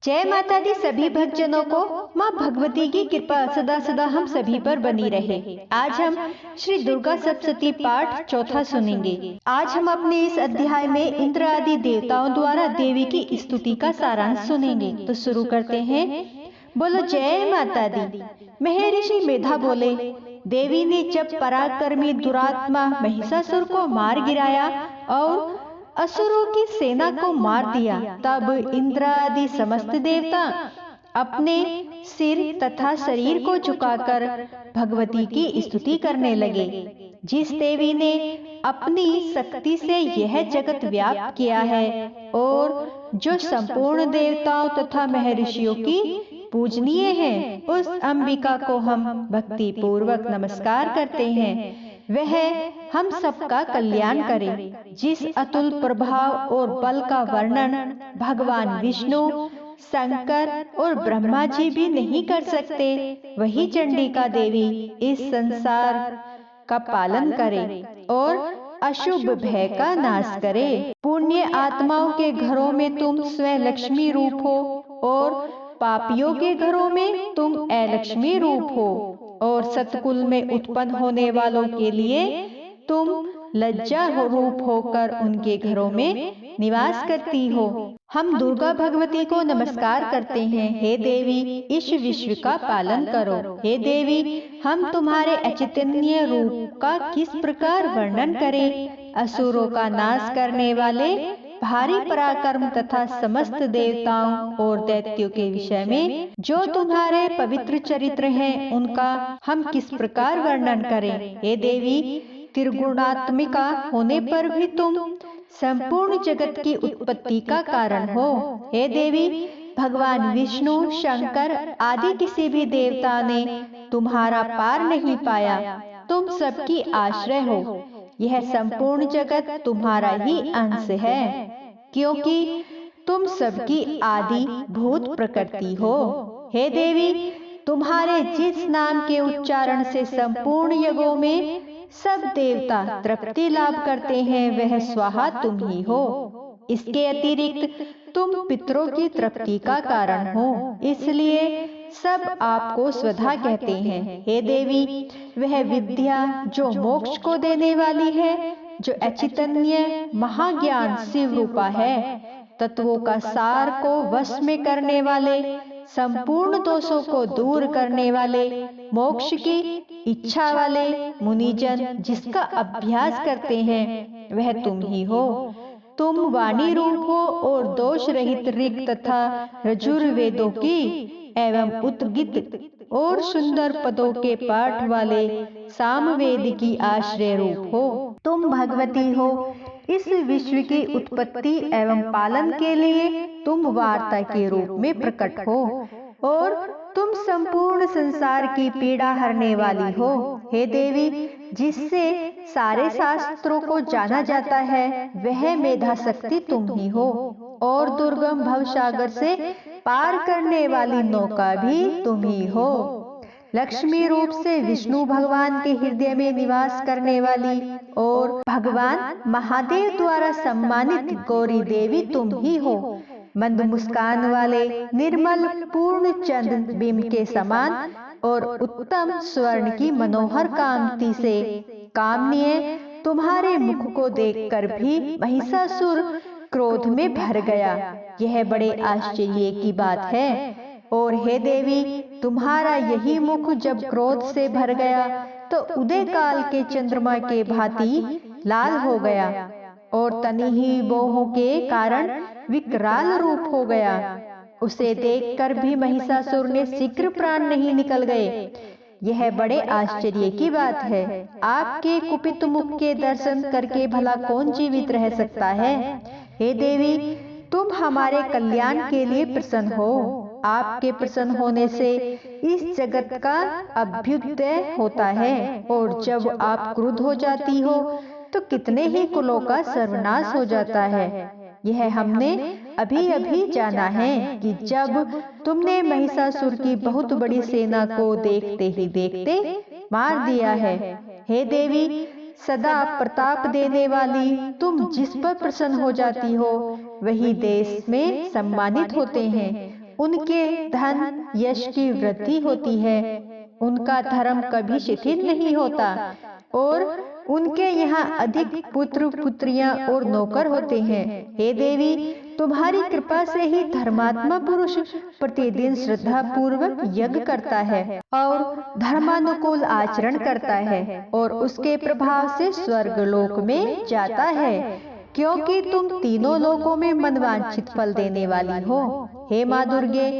जय माता दी सभी भक्तजनों को। माँ भगवती की कृपा सदा सदा हम सभी पर बनी रहे। आज हम श्री दुर्गा सप्तशती पाठ चौथा सुनेंगे। आज हम अपने इस अध्याय में इंद्र आदि देवताओं द्वारा देवी की स्तुति का सारांश सुनेंगे। तो शुरू करते हैं। बोलो जय माता दी। महर्षि मेधा बोले, देवी ने जब पराक्रमी दुरात्मा महिषासुर को मार गिराया और असुरों की सेना को मार दिया, तब इंद्र आदि समस्त देवता अपने सिर तथा शरीर को झुकाकर भगवती की स्तुति करने लगे। जिस देवी ने अपनी शक्ति से यह जगत व्याप्त किया है और जो संपूर्ण देवताओं तथा महर्षियों की पूजनीय है, उस अंबिका को हम भक्ति पूर्वक नमस्कार करते हैं। वह हम सबका कल्याण करे। जिस अतुल प्रभाव और बल का वर्णन भगवान विष्णु, शंकर और ब्रह्मा जी भी नहीं कर सकते, वही चंडिका देवी इस संसार का पालन करे और अशुभ भय का नाश करे। पुण्य आत्माओं के घरों में तुम स्वयं लक्ष्मी रूप हो और पापियों के घरों में तुम अलक्ष्मी रूप हो और सतकुल में उत्पन्न होने वालों के लिए तुम लज्जा रूप होकर उनके घरों में निवास करती हो। हम दुर्गा भगवती को नमस्कार करते हैं। हे देवी, इस विश्व का पालन करो। हे देवी, हम तुम्हारे अचिंतनीय रूप का किस प्रकार वर्णन करें। असुरों का नाश करने वाले भारी पराक्रम तथा समस्त देवताओं और दैत्यों के विषय में जो तुम्हारे पवित्र चरित्र हैं, उनका हम किस प्रकार वर्णन करें। हे देवी, त्रिगुणात्मिका होने पर भी तुम संपूर्ण जगत की उत्पत्ति का कारण हो। हे देवी, भगवान विष्णु, शंकर आदि किसी भी देवता ने तुम्हारा पार नहीं पाया। तुम सबकी आश्रय हो। यह संपूर्ण जगत तुम्हारा ही अंश है, क्योंकि तुम सबकी आदि भूत प्रकृति हो। हे देवी, तुम्हारे जिस नाम के उच्चारण से संपूर्ण युगों में सब देवता तृप्ति लाभ करते हैं, वह स्वाहा तुम ही हो। इसके अतिरिक्त तुम पितरों की तृप्ति का कारण हो, इसलिए सब आपको स्वधा कहते हैं। हे देवी, वह विद्या जो मोक्ष को देने वाली है, जो अचिंतनीय महाज्ञान शिव रूपा है, तत्वों का सार को वश में करने वाले, संपूर्ण दोषों को दूर करने वाले, मोक्ष की इच्छा वाले मुनिजन जिसका अभ्यास करते हैं, वह तुम ही हो। तुम वाणी रूप हो और दोष रहित ऋग तथा यजुर्वेदों की एवं उद्गित और सुंदर पदों के पाठ वाले सामवेद की आश्रय रूप हो। तुम भगवती हो। इस विश्व की उत्पत्ति एवं पालन के लिए तुम वार्ता के रूप में प्रकट हो और तुम संपूर्ण संसार की पीड़ा हरने वाली हो। हे देवी, जिससे सारे शास्त्रों को जाना जाता है, वह मेधा शक्ति तुम ही हो और दुर्गम भवसागर से पार करने वाली नौका भी तुम ही हो। लक्ष्मी रूप से विष्णु भगवान के हृदय में निवास करने वाली और भगवान महादेव द्वारा सम्मानित गौरी देवी तुम ही हो। मंद मुस्कान वाले निर्मल पूर्ण चंद्र बिंब के समान और उत्तम स्वर्ण की मनोहर कांति से कामनीय तुम्हारे मुख को देखकर भी महिषासुर क्रोध में भर गया। यह बड़े आश्चर्य की बात है। और हे देवी, तुम्हारा यही मुख जब क्रोध से भर गया तो उदय काल के चंद्रमा के भांति लाल हो गया और तनी ही बोहों के कारण विकराल रूप हो गया। उसे देखकर भी महिषासुर ने शीघ्र प्राण नहीं निकल गए। यह बड़े आश्चर्य की बात है। आपके कुपित मुख के दर्शन करके भला कौन जीवित रह सकता है। हे देवी, तुम हमारे कल्याण के लिए प्रसन्न हो। आपके प्रसन्न होने से इस जगत का अभ्युदय होता है और जब आप क्रुद्ध हो जाती हो तो कितने ही कुलों का सर्वनाश हो जाता है। यह हमने अभी अभी जाना है कि जब तुमने महिषासुर की बहुत बड़ी सेना को देखते ही देखते मार दिया है। हे देवी, सदा प्रताप देने वाली तुम जिस पर प्रसन्न हो जाती हो, वही देश में सम्मानित होते हैं उनके धन यश की वृद्धि होती है, उनका धर्म कभी शिथिल नहीं होता और उनके यहाँ अधिक पुत्र पुत्रियां और नौकर होते हैं। हे देवी, तुम्हारी कृपा से ही धर्मात्मा पुरुष प्रतिदिन श्रद्धा पूर्वक यज्ञ करता है और धर्मानुकूल आचरण करता है और उसके प्रभाव से स्वर्ग लोक में जाता है, क्योंकि तुम तीनों लोकों में मनवांछित फल देने वाली हो। हे माँ दुर्गे,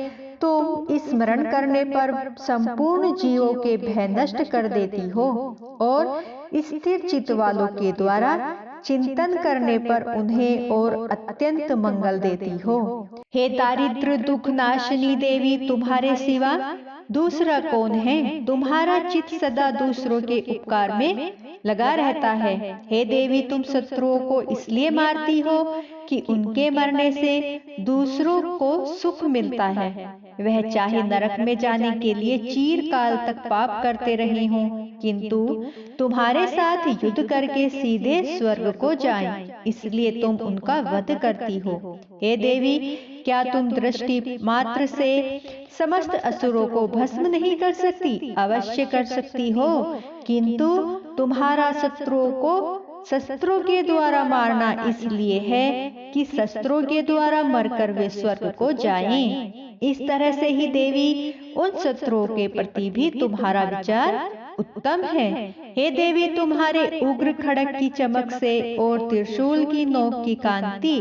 तुम स्मरण करने पर संपूर्ण जीवों के भय नष्ट कर देती हो और स्थिर चित्त वालों के द्वारा चिंतन करने पर उन्हें और अत्यंत मंगल देती हो। हे दारिद्र दुख नाशिनी देवी, तुम्हारे सिवा दूसरा कौन है? तुम्हारा चित्त सदा दूसरों के उपकार में लगा रहता है। हे देवी, तुम शत्रुओं को इसलिए मारती हो कि उनके मरने से दूसरों को सुख मिलता है, वह चाहे नरक में जाने के लिए चिरकाल तक पाप करते रहे हों, किंतु तुम्हारे साथ युद्ध करके सीधे स्वर्ग को जाएं, इसलिए तुम उनका वध करती हो। हे देवी, क्या तुम दृष्टि मात्र से समस्त असुरों को भस्म नहीं कर सकती? अवश्य कर सकती हो, किंतु तुम्हारा शत्रुओं को शस्त्रों के द्वारा मारना इसलिए है कि शस्त्रों के द्वारा मरकर वे स्वर्ग को जाएं। इस तरह से ही देवी, उन शत्रुओं के प्रति भी तुम्हारा विचार उत्तम है। हे देवी, तुम्हारे उग्र खड़ग की चमक से और त्रिशूल की नोक की कांति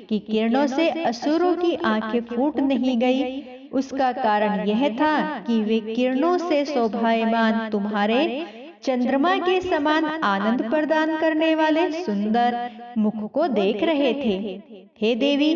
की किरणों से असुरों की आंखें फूट नहीं गई। उसका कारण यह था कि वे किरणों से शोभायमान तुम्हारे चंद्रमा के समान आनंद प्रदान करने वाले सुंदर मुख को देख रहे थे। हे देवी,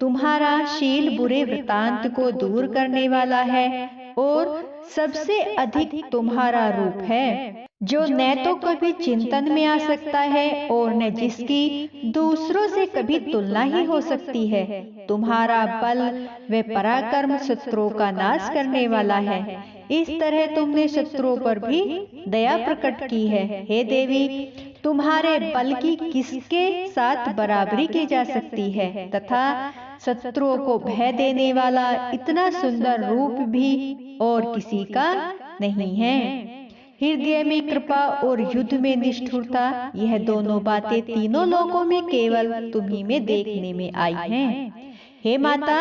तुम्हारा शील बुरे वृतांत को दूर करने वाला है और सबसे अधिक तुम्हारा रूप है, जो न तो कभी चिंतन में आ सकता है और न जिसकी दूसरों से कभी तुलना ही हो सकती है। तुम्हारा बल व पराक्रम शत्रुओं का नाश करने वाला है। इस तरह तुमने शत्रुओं पर भी दया प्रकट की है। हे देवी, तुम्हारे बल की किसके साथ बराबरी की जा सकती है तथा शत्रुओं को भय देने वाला इतना सुंदर रूप भी और किसी का नहीं है। हृदय में कृपा और युद्ध में निष्ठुरता, यह दोनों बातें तीनों लोकों में केवल तुम्ही में देखने में आई हैं। हे माता,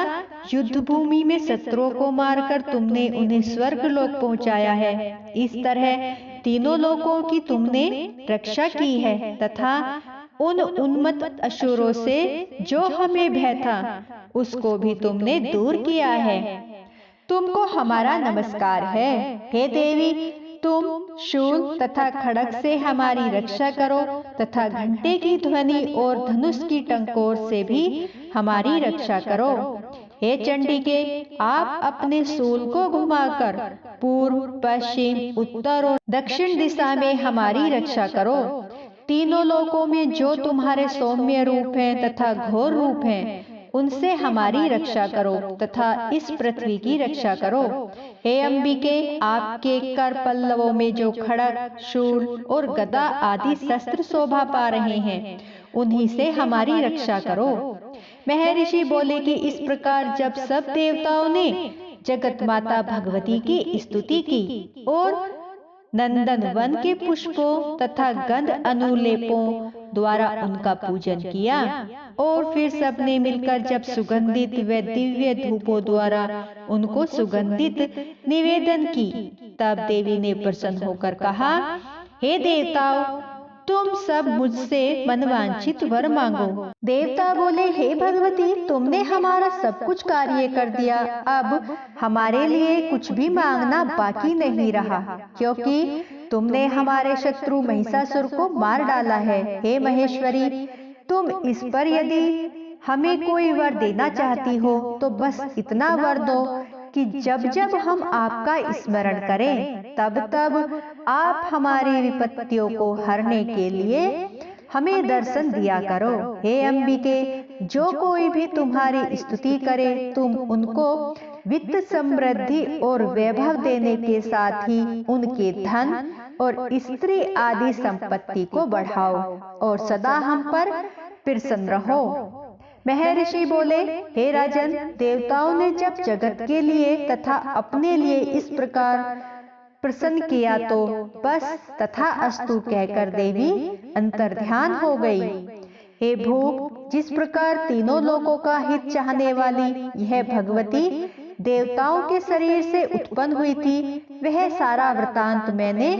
युद्ध भूमि में शत्रुओं को मारकर तुमने उन्हें स्वर्ग लोक पहुंचाया है। इस तरह तीनों लोकों की तुमने रक्षा की है तथा उन उन्मत्त असुरों से जो हमें भय था उसको भी तुमने दूर किया है। तुमको हमारा नमस्कार है। हे देवी, तुम शूल तथा खड़ग से हमारी रक्षा करो तथा घंटे की ध्वनि और धनुष की टंकोर से भी हमारी रक्षा करो। हे चंडिके, आप अपने शूल को घुमाकर पूर्व, पश्चिम, उत्तर और दक्षिण दिशा में हमारी रक्षा करो। तीनों लोकों में जो तुम्हारे सौम्य रूप हैं तथा घोर रूप हैं, उनसे हमारी रक्षा करो तथा इस पृथ्वी की रक्षा करो। हे अंबिके, आपके कर पल्लवों में जो खड़ग, शूल और गदा आदि शस्त्र शोभा पा रहे हैं, उन्हीं से हमारी रक्षा करो। महर्षि बोले कि इस प्रकार जब सब देवताओं ने जगत माता भगवती की स्तुति की और नंदन वन के पुष्पों तथा गंध अनुलेपों द्वारा उनका पूजन किया और फिर सबने मिलकर जब सुगंधित व दिव्य धूपों द्वारा उनको सुगंधित निवेदन की, तब देवी ने प्रसन्न होकर कहा, हे देवताओं, तुम सब मुझसे मनवांछित वर मांगो। देवता बोले, हे भगवती, तुमने हमारा सब कुछ कार्य कर दिया, अब हमारे लिए कुछ भी मांगना बाकी नहीं रहा, क्योंकि तुमने हमारे शत्रु महिषासुर को मार डाला है। हे महेश्वरी, तुम इस पर यदि हमें कोई वर देना चाहती हो तो बस इतना वर दो कि जब जब हम आपका स्मरण करें तब तब आप हमारी विपत्तियों को हरने के लिए हमें दर्शन दिया करो। हे अंबिके, जो कोई भी तुम्हारी स्तुति करे तुम उनको वित्त समृद्धि और वैभव देने के साथ ही उनके धन और स्त्री आदि संपत्ति को बढ़ाओ और सदा हम पर प्रसन्न रहो। महर्षि बोले, हे राजन, देवताओं ने जब जगत के लिए तथा अपने लिए इस प्रकार प्रसन्न किया तो बस तथा अस्तु कहकर देवी अंतर्ध्यान हो गई। हे भूप, जिस प्रकार तीनों लोकों का हित चाहने वाली यह भगवती देवताओं के शरीर से उत्पन्न हुई थी, वह सारा वृतांत मैंने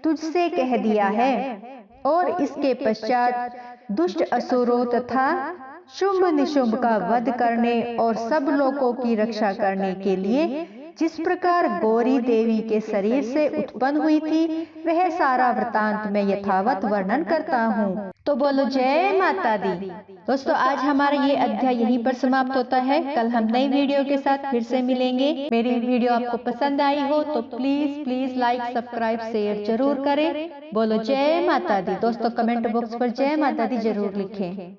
तुझसे कह दिया है। और इसके पश्चात दुष्ट असुरों तथा शुंभ निशुंभ का वध करने और सब लोगों की रक्षा करने के लिए जिस प्रकार गौरी देवी के शरीर से उत्पन्न हुई थी, वह सारा वृतांत मैं यथावत वर्णन करता हूँ। तो बोलो जय माता दी। दोस्तों, आज हमारा ये अध्याय यहीं पर समाप्त होता है। कल हम नई वीडियो के साथ फिर से मिलेंगे। मेरी वीडियो आपको पसंद आई हो तो प्लीज लाइक, सब्सक्राइब, शेयर जरूर करें। बोलो जय माता दी। दोस्तों, कमेंट बॉक्स पर जय माता दी जरूर लिखें।